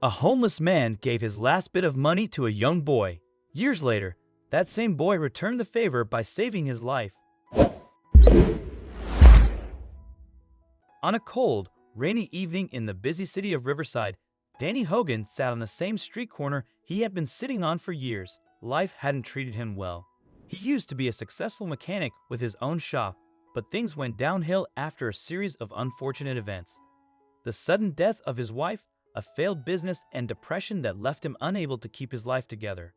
A homeless man gave his last bit of money to a young boy. Years later, that same boy returned the favor by saving his life. On a cold, rainy evening in the busy city of Riverside, Danny Hogan sat on the same street corner he had been sitting on for years. Life hadn't treated him well. He used to be a successful mechanic with his own shop, but things went downhill after a series of unfortunate events. The sudden death of his wife, a failed business, and depression that left him unable to keep his life together.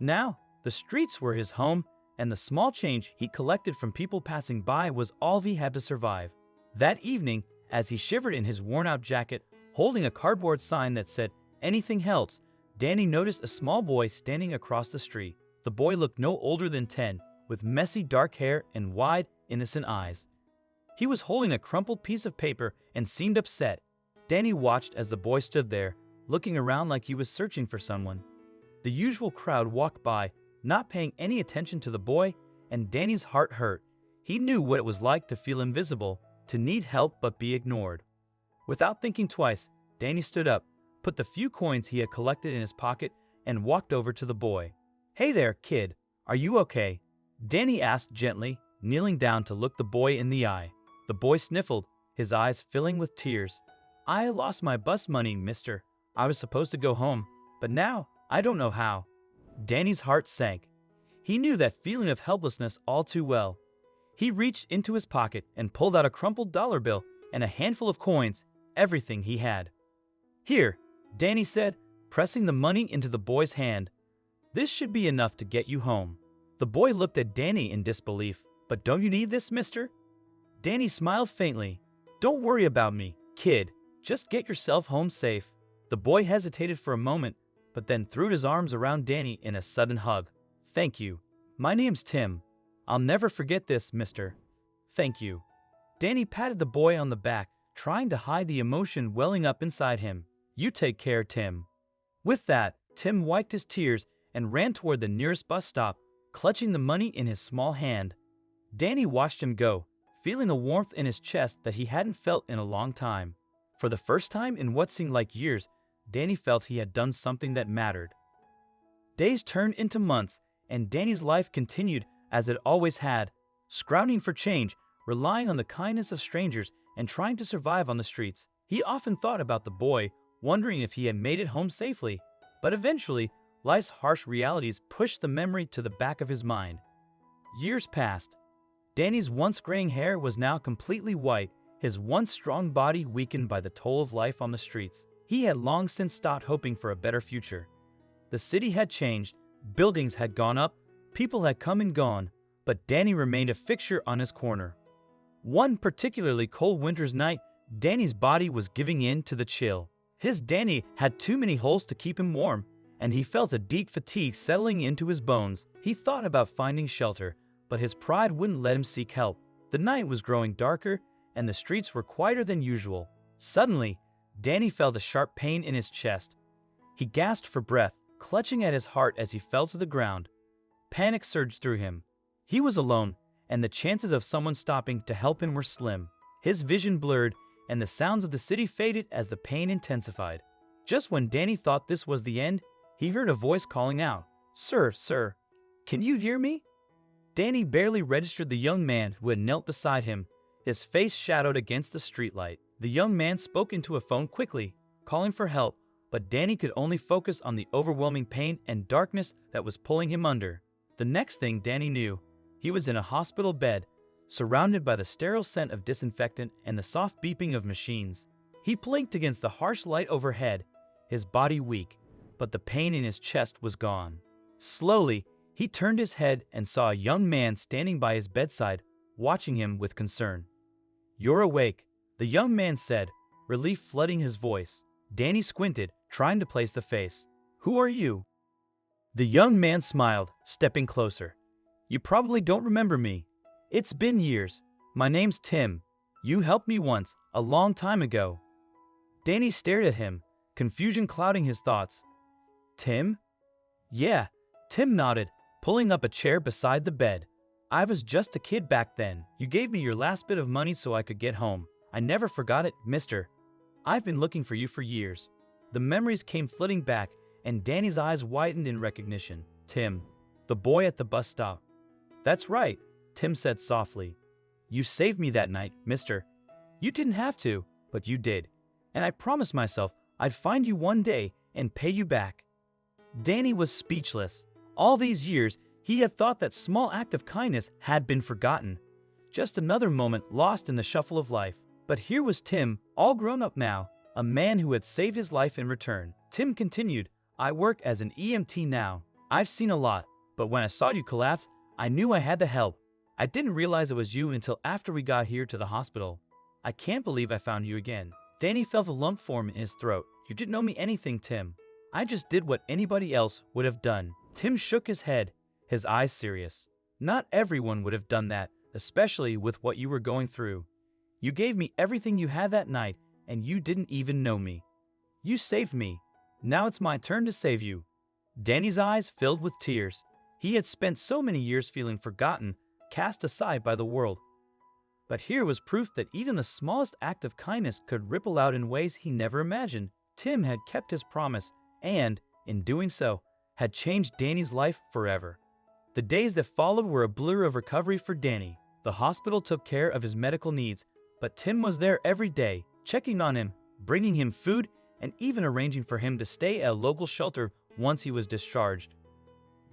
Now, the streets were his home, and the small change he collected from people passing by was all he had to survive. That evening, as he shivered in his worn-out jacket, holding a cardboard sign that said, "Anything helps," Danny noticed a small boy standing across the street. The boy looked no older than 10, with messy dark hair and wide, innocent eyes. He was holding a crumpled piece of paper and seemed upset. Danny watched as the boy stood there, looking around like he was searching for someone. The usual crowd walked by, not paying any attention to the boy, and Danny's heart hurt. He knew what it was like to feel invisible, to need help but be ignored. Without thinking twice, Danny stood up, put the few coins he had collected in his pocket, and walked over to the boy. "Hey there, kid. Are you okay?" Danny asked gently, kneeling down to look the boy in the eye. The boy sniffled, his eyes filling with tears. "I lost my bus money, mister. I was supposed to go home, but now I don't know how." Danny's heart sank. He knew that feeling of helplessness all too well. He reached into his pocket and pulled out a crumpled dollar bill and a handful of coins, everything he had. "Here," Danny said, pressing the money into the boy's hand. "This should be enough to get you home." The boy looked at Danny in disbelief. "But don't you need this, mister?" Danny smiled faintly. "Don't worry about me, kid. Just get yourself home safe." The boy hesitated for a moment, but then threw his arms around Danny in a sudden hug. "Thank you. My name's Tim. I'll never forget this, mister. Thank you." Danny patted the boy on the back, trying to hide the emotion welling up inside him. "You take care, Tim." With that, Tim wiped his tears and ran toward the nearest bus stop, clutching the money in his small hand. Danny watched him go, feeling a warmth in his chest that he hadn't felt in a long time. For the first time in what seemed like years, Danny felt he had done something that mattered. Days turned into months, and Danny's life continued as it always had, scrounging for change, relying on the kindness of strangers, and trying to survive on the streets. He often thought about the boy, wondering if he had made it home safely, but eventually, life's harsh realities pushed the memory to the back of his mind. Years passed. Danny's once graying hair was now completely white, his once strong body weakened by the toll of life on the streets. He had long since stopped hoping for a better future. The city had changed, buildings had gone up, people had come and gone, but Danny remained a fixture on his corner. One particularly cold winter's night, Danny's body was giving in to the chill. His Danny had too many holes to keep him warm, and he felt a deep fatigue settling into his bones. He thought about finding shelter, but his pride wouldn't let him seek help. The night was growing darker, and the streets were quieter than usual. Suddenly, Danny felt a sharp pain in his chest. He gasped for breath, clutching at his heart as he fell to the ground. Panic surged through him. He was alone, and the chances of someone stopping to help him were slim. His vision blurred, and the sounds of the city faded as the pain intensified. Just when Danny thought this was the end, he heard a voice calling out, "Sir, sir, can you hear me?" Danny barely registered the young man who had knelt beside him, his face shadowed against the streetlight. The young man spoke into a phone quickly, calling for help, but Danny could only focus on the overwhelming pain and darkness that was pulling him under. The next thing Danny knew, he was in a hospital bed, surrounded by the sterile scent of disinfectant and the soft beeping of machines. He blinked against the harsh light overhead, his body weak, but the pain in his chest was gone. Slowly, he turned his head and saw a young man standing by his bedside, watching him with concern. "You're awake," the young man said, relief flooding his voice. Danny squinted, trying to place the face. "Who are you?" The young man smiled, stepping closer. "You probably don't remember me. It's been years. My name's Tim. You helped me once, a long time ago." Danny stared at him, confusion clouding his thoughts. "Tim?" "Yeah," Tim nodded, pulling up a chair beside the bed. "I was just a kid back then. You gave me your last bit of money so I could get home. I never forgot it, mister. I've been looking for you for years." The memories came flooding back, and Danny's eyes widened in recognition. Tim, the boy at the bus stop. That's right, Tim said softly. You saved me that night, mister. You didn't have to, but you did. And I promised myself I'd find you one day and pay you back. Danny was speechless. All these years, he had thought that small act of kindness had been forgotten. Just another moment lost in the shuffle of life. But here was Tim, all grown up now, a man who had saved his life in return. Tim continued, I work as an EMT now. I've seen a lot, but when I saw you collapse, I knew I had to help. I didn't realize it was you until after we got here to the hospital. I can't believe I found you again. Danny felt a lump form in his throat. You didn't owe me anything, Tim. I just did what anybody else would have done. Tim shook his head, his eyes serious. Not everyone would have done that, especially with what you were going through. You gave me everything you had that night, and you didn't even know me. You saved me. Now it's my turn to save you. Danny's eyes filled with tears. He had spent so many years feeling forgotten, cast aside by the world. But here was proof that even the smallest act of kindness could ripple out in ways he never imagined. Tim had kept his promise and, in doing so, had changed Danny's life forever. The days that followed were a blur of recovery for Danny. The hospital took care of his medical needs, but Tim was there every day, checking on him, bringing him food, and even arranging for him to stay at a local shelter once he was discharged.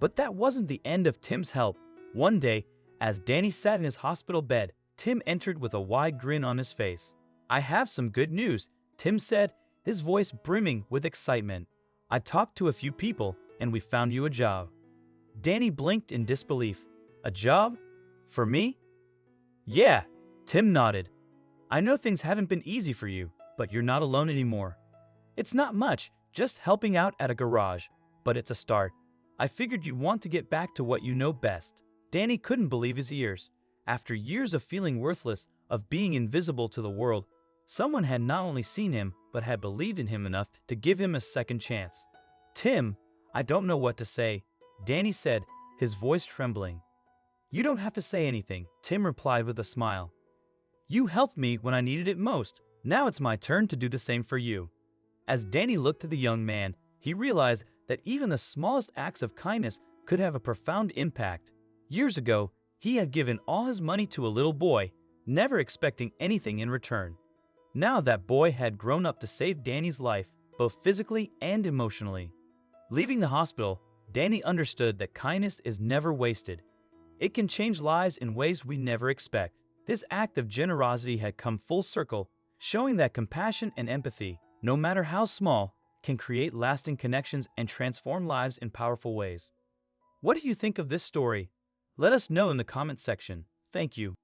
But that wasn't the end of Tim's help. One day, as Danny sat in his hospital bed, Tim entered with a wide grin on his face. I have some good news, Tim said, his voice brimming with excitement. I talked to a few people, and we found you a job. Danny blinked in disbelief. A job? For me? Yeah, Tim nodded. I know things haven't been easy for you, but you're not alone anymore. It's not much, just helping out at a garage, but it's a start. I figured you'd want to get back to what you know best. Danny couldn't believe his ears. After years of feeling worthless, of being invisible to the world, someone had not only seen him, but had believed in him enough to give him a second chance. Tim, I don't know what to say, Danny said, his voice trembling. You don't have to say anything, Tim replied with a smile. You helped me when I needed it most. Now it's my turn to do the same for you. As Danny looked at the young man, he realized that even the smallest acts of kindness could have a profound impact. Years ago, he had given all his money to a little boy, never expecting anything in return. Now that boy had grown up to save Danny's life, both physically and emotionally. Leaving the hospital, Danny understood that kindness is never wasted. It can change lives in ways we never expect. This act of generosity had come full circle, showing that compassion and empathy, no matter how small, can create lasting connections and transform lives in powerful ways. What do you think of this story? Let us know in the comment section. Thank you.